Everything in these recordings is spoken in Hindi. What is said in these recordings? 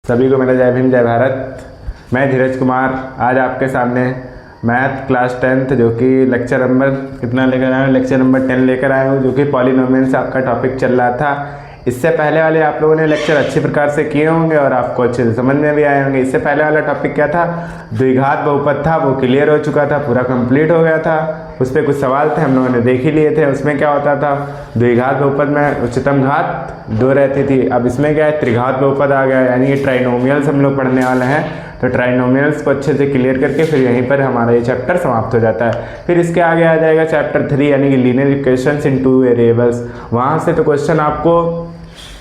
सभी को मेरा जय भीम जय भारत। मैं धीरज कुमार आज आपके सामने मैथ क्लास 10th जो कि लेक्चर नंबर कितना लेकर आया हूँ, लेक्चर नंबर 10 लेकर आया हूँ, जो कि पॉलिनोमियल से आपका टॉपिक चल रहा था। इससे पहले वाले आप लोगों ने लेक्चर अच्छी प्रकार से किए होंगे और आपको अच्छे से समझ में भी आए होंगे। इससे पहले वाला टॉपिक क्या था, द्विघात बहुपद था, वो क्लियर हो चुका था, पूरा कंप्लीट हो गया था। उस पर कुछ सवाल थे, हम लोगों ने देख ही लिए थे। उसमें क्या होता था, द्विघात बहुपद में उच्चतम घात 2 रहती थी। अब इसमें क्या है, त्रिघात बहुपद आ गया, यानी कि ट्राइनोमियल्स हम लोग पढ़ने वाले हैं। तो ट्राइनोमियल्स को अच्छे से क्लियर करके फिर यहीं पर हमारा ये चैप्टर समाप्त हो जाता है। फिर इसके आगे आ जाएगा चैप्टर 3 यानी कि लीनियर इक्वेशंस इन 2 वेरिएबल्स। वहाँ से तो क्वेश्चन आपको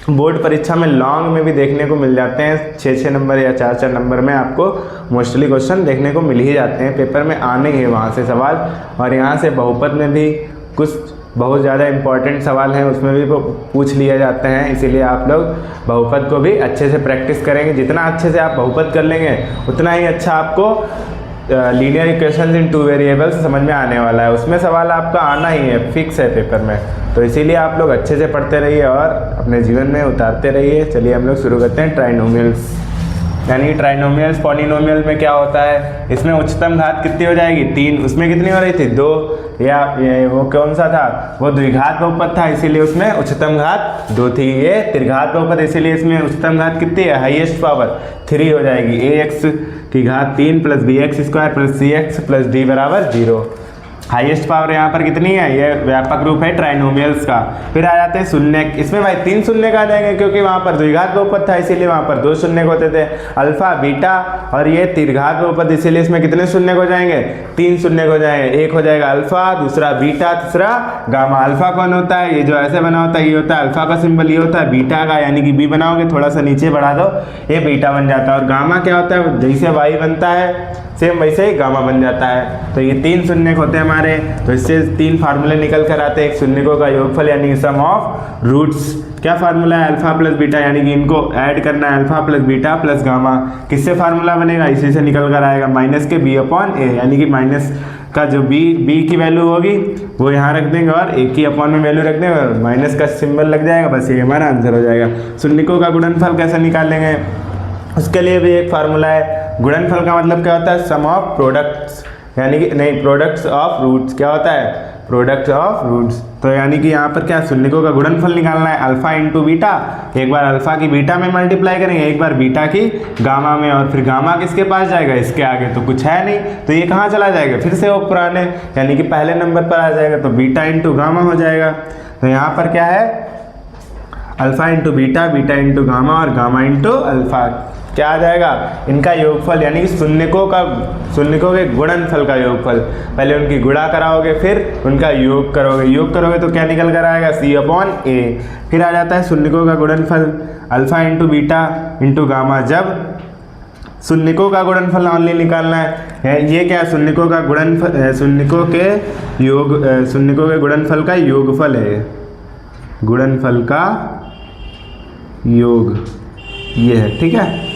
बोर्ड परीक्षा में लॉन्ग में भी देखने को मिल जाते हैं, 6-6 नंबर या 4-4 नंबर में आपको मोस्टली क्वेश्चन देखने को मिल ही जाते हैं। पेपर में आने ही वहाँ से सवाल, और यहाँ से बहुपद में भी कुछ बहुत ज़्यादा इंपॉर्टेंट सवाल हैं, उसमें भी पूछ लिए जाते हैं। इसीलिए आप लोग बहुपद को भी अच्छे से प्रैक्टिस करेंगे। जितना अच्छे से आप बहुपद कर लेंगे उतना ही अच्छा आपको लीनियर इक्वेशंस इन 2 वेरिएबल्स समझ में आने वाला है। उसमें सवाल आपका आना ही है, फिक्स है पेपर में। तो इसीलिए आप लोग अच्छे से पढ़ते रहिए और अपने जीवन में उतारते रहिए। चलिए हम लोग शुरू करते हैं ट्राइनोमियल्स। यानी ट्राइनोमियल्स पॉलिनोमियल में क्या होता है, इसमें उच्चतम घात कितनी हो जाएगी, 3। उसमें कितनी हो रही थी, 2। या ये वो कौन सा था, वो द्विघात बहुपद था, इसीलिए उसमें उच्चतम घात 2 थी। ये त्रिघात बहुपद, इसीलिए इसमें उच्चतम घात कितनी है, हाईएस्ट पावर 3 हो जाएगी। ax की घात 3 plus bx square plus cx plus d बराबर 0। हाईएस्ट पावर यहाँ पर कितनी है, ये व्यापक रूप है ट्राइनोमियल्स का। फिर आ जाते हैं शून्य। इसमें भाई 3 शून्य आ जाएंगे, क्योंकि वहाँ पर द्विघात बहुपद था, इसीलिए वहाँ पर 2 शून्य होते थे, अल्फा बीटा। और ये त्रिघात बहुपद, इसीलिए इसमें कितने शून्य हो जाएंगे, 3 शून्य हो जाएंगे। एक हो जाएगा अल्फा, दूसरा बीटा, तीसरा गामा। अल्फा कौन होता है, ये जो ऐसे बना होता है, ये होता है अल्फा का सिंबल, ये होता है बीटा का, यानी कि बी बनाओगे थोड़ा सा नीचे बढ़ा दो, ये बीटा बन जाता है। और गामा क्या होता है, जैसे वाई बनता है सेम वैसे ही गामा बन जाता है। तो ये 3 शून्यक होते हैं हमारे। तो इससे 3 फार्मूले निकल कर आते हैं। एक शून्यकों का योगफल यानी सम ऑफ रूट्स। क्या फार्मूला है, अल्फा प्लस बीटा, यानी कि इनको ऐड करना है, alpha plus beta plus gamma. किससे फार्मूला बनेगा, इसी से निकल कर आएगा, माइनस के b अपॉन a, यानी कि माइनस का जो b की वैल्यू होगी वो यहाँ रख देंगे और a की अपॉन में वैल्यू रख देंगे और माइनस का सिंबल लग जाएगा, बस ये हमारा आंसर हो जाएगा। शून्यकों का गुणनफल कैसे निकालेंगे, उसके लिए भी एक फार्मूला है। गुणनफल का मतलब क्या होता है, सम ऑफ प्रोडक्ट्स, यानी कि नहीं, प्रोडक्ट्स ऑफ रूट्स। क्या होता है, प्रोडक्ट्स ऑफ रूट्स। तो यानी कि यहाँ पर क्या, शून्यकों का गुणनफल निकालना है, अल्फा इंटू बीटा। एक बार अल्फा की बीटा में मल्टीप्लाई करेंगे, एक बार बीटा की गामा में, और फिर गामा किसके पास जाएगा, इसके आगे तो कुछ है नहीं, तो ये कहाँ चला जाएगा, फिर से वो पुराने यानी कि पहले नंबर पर आ जाएगा। तो बीटा इंटू गामा हो जाएगा। तो यहाँ पर क्या है, alpha into beta, beta into gamma और गामा इंटू अल्फा। क्या आ जाएगा, इनका योगफल, यानी कि शून्यकों के गुणनफल का योगफल। पहले उनकी गुणा कराओगे, फिर उनका योग करोगे तो क्या निकल कर आएगा, c अपॉन a। फिर आ जाता है शून्यकों का गुणनफल, alpha into beta into gamma. जब शून्यकों का गुणनफल ऑनली निकालना है, ये क्या है, शून्यकों का गुणनफल, शून्यकों के गुणनफल का योगफल है, गुणनफल का योग ये है, ठीक है।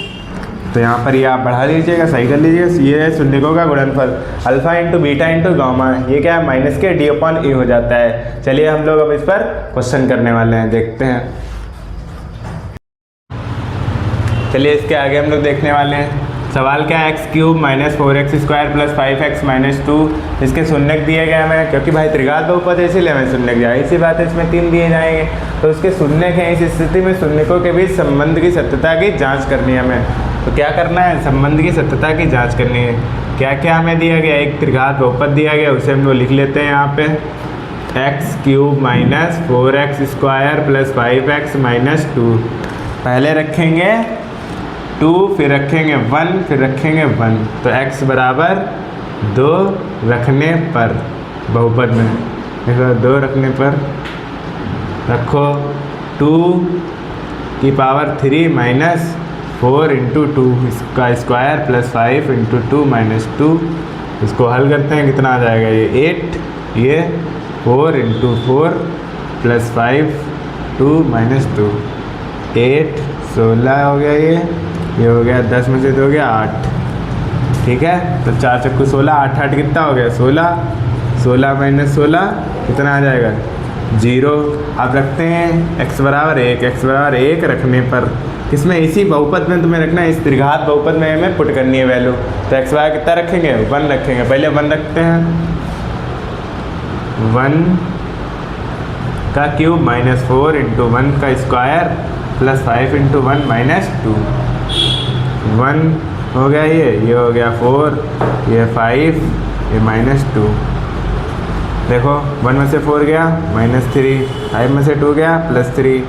तो यहाँ पर ये आप बढ़ा लीजिएगा, सही कर लीजिएगा। ये है शून्यकों का गुणनफल, alpha into beta into gamma. ये क्या है, माइनस के d अपॉन a हो जाता है। चलिए हम लोग अब इस पर क्वेश्चन करने वाले हैं, देखते हैं। चलिए इसके आगे हम लोग देखने वाले हैं। सवाल क्या है, x³ minus 4x square plus 5x minus 2। इसके शून्यक दिए गए हमें, क्योंकि भाई त्रिघात बहुपद है इसीलिए हमें शून्यक दिया, इसी बात है, इसमें 3 दिए जाएंगे तो उसके शून्यक हैं। इस स्थिति में शून्यकों के बीच संबंध की सत्यता की जांच करनी है हमें। तो क्या करना है, संबंध की सत्यता की जांच करनी है। क्या क्या हमें दिया गया, एक त्रिघात बहुपद दिया गया, उसे हम लोग लिख लेते हैं यहाँ पे, x³ minus 4x square plus 5x minus 2। पहले रखेंगे 2, फिर रखेंगे 1, फिर रखेंगे 1। तो x बराबर 2 रखने पर, बहुपद में 2 रखने पर रखो 2 की पावर 3 माइनस 4 इंटू 2 इसका स्क्वायर प्लस 5 इंटू 2 माइनस 2। इसको हल करते हैं, कितना आ जाएगा, ये 8, ये 4 इंटू 4 प्लस 5 2 माइनस 2, 8 16 हो गया, ये हो गया 10 में से 2 हो गया 8, ठीक है। तो 4 चक्कू 16, 8 8 कितना हो गया, 16, 16 माइनस 16 कितना आ जाएगा, 0। अब रखते हैं x बराबर 1। x बराबर 1 रखने पर किसमें, इसी बहुपद में तुम्हें रखना है, इस त्रिघात बहुपद में हमें पुट करनी है वैल्यू। तो x बराबर कितना रखेंगे, 1 रखेंगे। पहले 1 रखते हैं, 1 का क्यूब माइनस 4 इंटू 1 का स्क्वायर प्लस 5 इंटू 1 माइनस 2। 1 हो गया, ये हो गया 4, ये 5, ये माइनस 2। देखो 1 में से 4 गया -3, 5 में से 2 गया +3,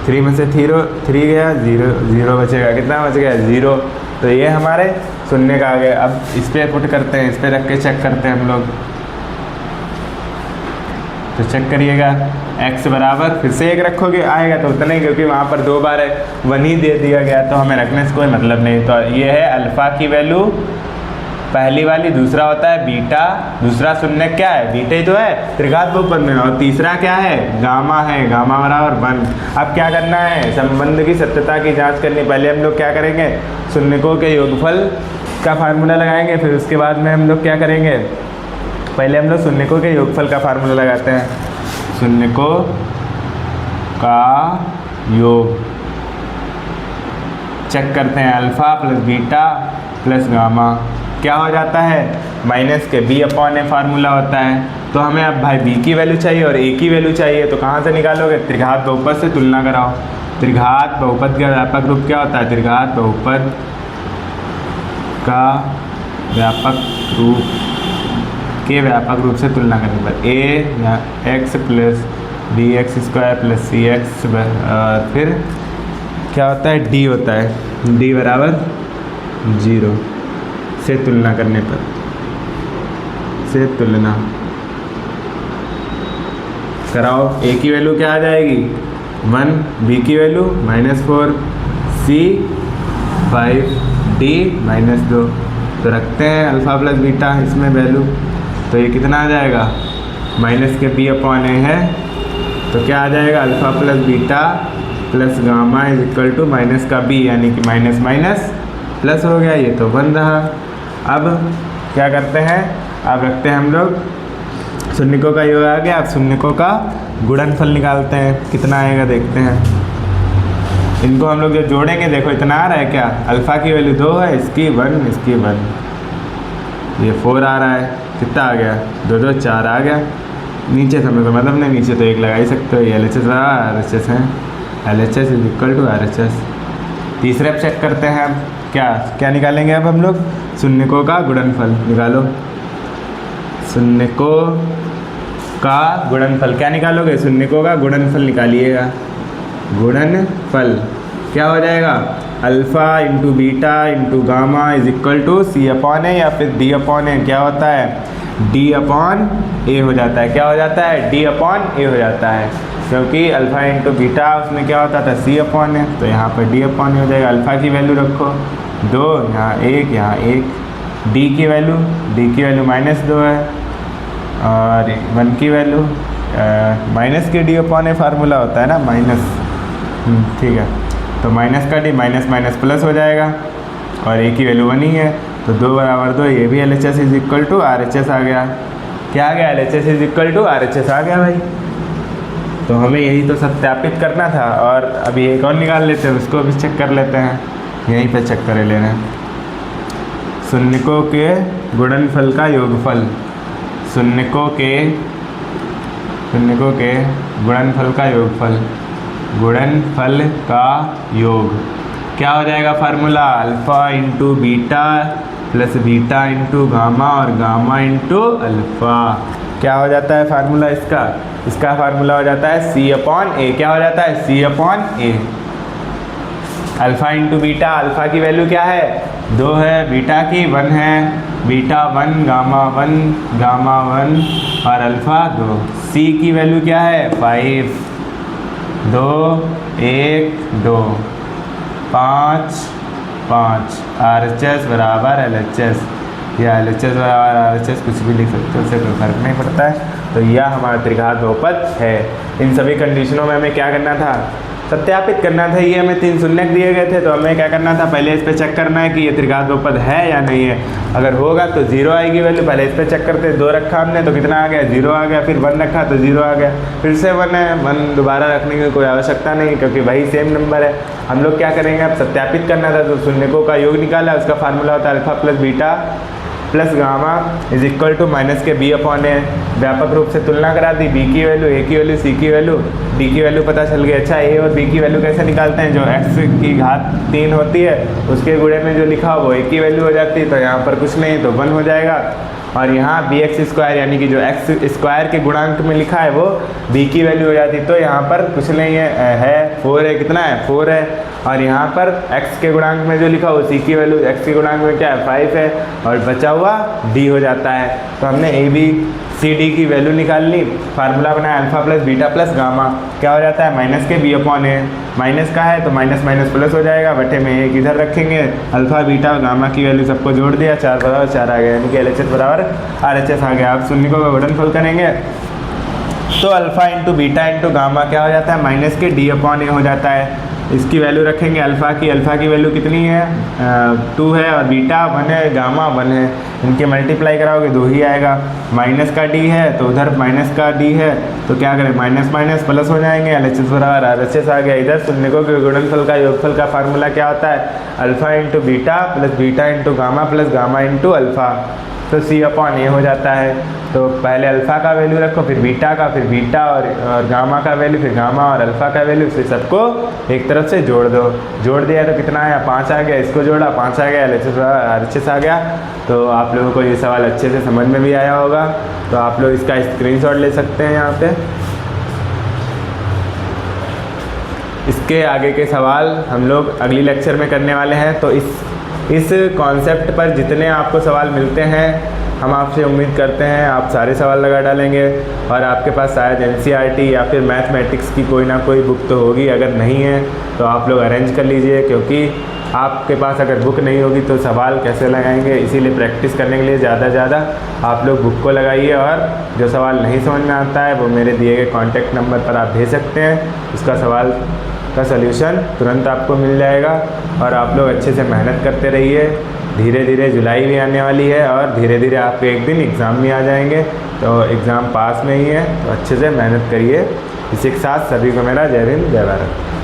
3 में से 3 गया 0 बचेगा। कितना बच गया, 0। तो ये हमारे शून्य का आ गया। अब इस पर पुट करते हैं, इस पर रख के चेक करते हैं हम लोग। तो चेक करिएगा, x बराबर फिर से 1 रखोगे आएगा तो उतना ही, क्योंकि वहाँ पर 2 बार 1 ही दे दिया गया, तो हमें रखने से कोई मतलब नहीं। तो ये है अल्फ़ा की वैल्यू पहली वाली, दूसरा होता है बीटा, दूसरा शून्य क्या है, बीटा ही तो है त्रिघात बहुपद में, और तीसरा क्या है, गामा है, गामा बराबर 1। अब क्या करना है, संबंध की सत्यता की जांच करनी। पहले हम लोग क्या करेंगे, शून्यकों के योगफल का फार्मूला लगाएंगे, फिर उसके बाद में हम लोग क्या करेंगे, पहले हम लोग शून्यकों के योगफल का फार्मूला लगाते हैं। शून्यकों का योग चेक करते हैं, alpha plus beta plus gamma क्या हो जाता है, माइनस के b/a फार्मूला होता है। तो हमें अब भाई b की वैल्यू चाहिए और a की वैल्यू चाहिए, तो कहाँ से निकालोगे, त्रिघात बहुपद से तुलना कराओ। त्रिघात बहुपद का व्यापक रूप क्या होता है, त्रिघात बहुपद का व्यापक रूप के व्यापक रूप से तुलना करने पर a या x plus dx² plus cx, फिर क्या होता है, d होता है, d बराबर 0 से तुलना करने पर, से तुलना कराओ। a की वैल्यू क्या आ जाएगी, 1, b की वैल्यू -4, c 5, d -2। तो रखते हैं अल्फ़ा प्लस बीटा इसमें वैल्यू, तो ये कितना आ जाएगा, माइनस के b/a है, तो क्या आ जाएगा, alpha plus beta plus gamma is equal to minus का b, यानी कि माइनस माइनस प्लस हो गया, ये तो 1 रहा। अब क्या करते हैं, अब रखते हैं हम लोग शून्यकों का योग आ गया। अब शून्यकों का गुणनफल निकालते हैं, कितना आएगा देखते हैं। इनको हम लोग जो जोड़ेंगे, देखो इतना आ रहा है क्या, अल्फ़ा की वैल्यू 2 है, इसकी 1, इसकी 1, ये 4 आ रहा है, कितना आ गया, 2 2 4 आ गया। नीचे समय का मतलब नहीं, नीचे तो 1 लगा ही सकते हो, ये LHS RHS है, LHS is equal to RHS। तीसरे पे चेक करते हैं, क्या क्या निकालेंगे अब हम लोग, शून्यकों का गुणनफल निकालो। शून्यकों का गुणनफल क्या निकालोगे, शून्यकों का गुणनफल निकालिएगा। गुणनफल क्या हो जाएगा, alpha into beta into gamma is equal to c/a या फिर d/a, क्या होता है, d/a हो जाता है। क्या हो जाता है, d/a हो जाता है, क्योंकि अल्फ़ा इंटू बीटा उसमें क्या होता था, c/a, तो यहाँ पर d/a हो जाएगा। अल्फ़ा की वैल्यू रखो 2, यहाँ 1, यहाँ 1, d की वैल्यू -2 है, और 1 की वैल्यू माइनस के d/a फार्मूला होता है ना, माइनस, ठीक है, तो माइनस का d माइनस माइनस प्लस हो जाएगा, और a की वैल्यू 1 ही है, तो 2 बराबर 2, ये भी LHS is equal to RHS आ गया। क्या आ गया, LHS is equal to RHS आ गया भाई। तो हमें यही तो सत्यापित करना था, और अभी एक और निकाल लेते हैं, उसको भी चेक कर लेते हैं, यहीं पे चेक कर ले रहे हैं। शून्यकों के गुणनफल का योगफल, शून्यकों के गुणनफल का योगफल, गुणनफल का योग क्या हो जाएगा, formula alpha into beta plus beta into gamma और गामा इंटू अल्फ़ा। क्या हो जाता है फार्मूला इसका फार्मूला हो जाता है c/a। क्या हो जाता है, c/a। Alpha into beta, alpha की वैल्यू क्या है, 2 है, बीटा की 1 है, बीटा 1, गामा 1, गामा 1 और अल्फ़ा 2। c की वैल्यू क्या है, 5, 2, 1, 2, 5, 5, RHS बराबर LHS, या LHS बराबर RHS कुछ भी लिख सकते हो, उससे कोई फर्क नहीं पड़ता है। तो यह हमारा त्रिघात बहुपद है। इन सभी कंडीशनों में हमें क्या करना था, सत्यापित करना था, ये हमें 3 शून्य दिए गए थे, तो हमें क्या करना था, पहले इस पर चेक करना है कि ये त्रिघात बहुपद है या नहीं है। अगर होगा तो 0 आएगी वैल्यू, पहले इस पर चेक करते। 2 रखा हमने तो कितना आ गया, 0 आ गया। फिर 1 रखा तो 0 आ गया, फिर से 1 है। 1 दोबारा रखने की कोई आवश्यकता नहीं, क्योंकि वही सेम नंबर है। हम लोग क्या करेंगे, अब सत्यापित करना था तो शून्यकों का योग निकाला, उसका फार्मूला होता है alpha plus beta plus gamma is equal to minus के बी अपॉन ए। व्यापक रूप से तुलना करा दी, बी की वैल्यू, ए की वैल्यू, सी की वैल्यू, डी की वैल्यू पता चल गई। अच्छा, ए और बी की वैल्यू कैसे निकालते हैं, जो एक्स की घात 3 होती है उसके गुणे में जो लिखा हो वो ए की वैल्यू हो जाती है, तो यहाँ पर कुछ नहीं तो 1 हो जाएगा। और यहाँ बी एक्स स्क्वायर यानी कि जो एक्स स्क्वायर के गुणांक में लिखा है वो बी की वैल्यू हो जाती है, तो यहाँ पर कुछ नहीं है 4 है। कितना है, 4 है। और यहाँ पर x के गुणांक में जो लिखा हो सी की वैल्यू, x के गुणांक में क्या है 5 है, और बचा हुआ d हो जाता है। तो हमने ए बी सी डी की वैल्यू निकाल ली, फार्मूला बनाया alpha plus beta plus gamma, क्या हो जाता है माइनस के बी अपॉन ए। माइनस का है तो माइनस माइनस प्लस हो जाएगा, बटे में एक इधर रखेंगे, अल्फा बीटा गामा की वैल्यू सबको जोड़ दिया, 4 बराबर 4 आ गया, यानी कि LHS बराबर RHS आ गया। आप शून्य को गुणनफल करेंगे तो alpha into beta into gamma क्या हो जाता है, माइनस के डी अपॉन ए हो जाता है। इसकी वैल्यू रखेंगे अल्फ़ा की वैल्यू कितनी है 2 है, और बीटा 1 है, गामा 1 है, इनके मल्टीप्लाई कराओगे 2 ही आएगा। माइनस का डी है तो उधर माइनस का डी है, तो क्या करें माइनस माइनस प्लस हो जाएंगे, LHS बराबर RHS आ गया। इधर शून्यकों के गुणनफल का योगफल का फार्मूला क्या होता है, alpha into beta plus beta into gamma plus gamma into alpha, तो सी अपॉन ए हो जाता है। तो पहले अल्फ़ा का वैल्यू रखो, फिर बीटा का, फिर बीटा और गामा का वैल्यू, फिर गामा और अल्फ़ा का वैल्यू, फिर सबको एक तरफ से जोड़ दो। जोड़ दिया तो कितना आया 5 आ गया, इसको जोड़ा 5 आ गया, LHS आ गया। तो आप लोगों को ये सवाल अच्छे से समझ में भी आया होगा, तो आप लोग इसका स्क्रीनशॉट ले सकते हैं यहाँ पे। इसके आगे के सवाल हम लोग अगली लेक्चर में करने वाले हैं, तो इस कॉन्सेप्ट पर जितने आपको सवाल मिलते हैं हम आपसे उम्मीद करते हैं आप सारे सवाल लगा डालेंगे, और आपके पास शायद NCERT या फिर मैथमेटिक्स की कोई ना कोई बुक तो होगी, अगर नहीं है तो आप लोग अरेंज कर लीजिए, क्योंकि आपके पास अगर बुक नहीं होगी तो सवाल कैसे लगाएंगे। इसीलिए प्रैक्टिस करने के लिए ज़्यादा से ज़्यादा आप लोग बुक को लगाइए, और जो सवाल नहीं समझ में आता है वो मेरे दिए गए कॉन्टैक्ट नंबर पर आप भेज सकते हैं, उसका सवाल का सल्यूशन तुरंत आपको मिल जाएगा। और आप लोग अच्छे से मेहनत करते रहिए, धीरे धीरे जुलाई भी आने वाली है, और धीरे धीरे आपके एक दिन एग्ज़ाम भी आ जाएंगे, तो एग्ज़ाम पास में ही है, तो अच्छे से मेहनत करिए। इसी के साथ सभी को मेरा जय हिंद जय भारत।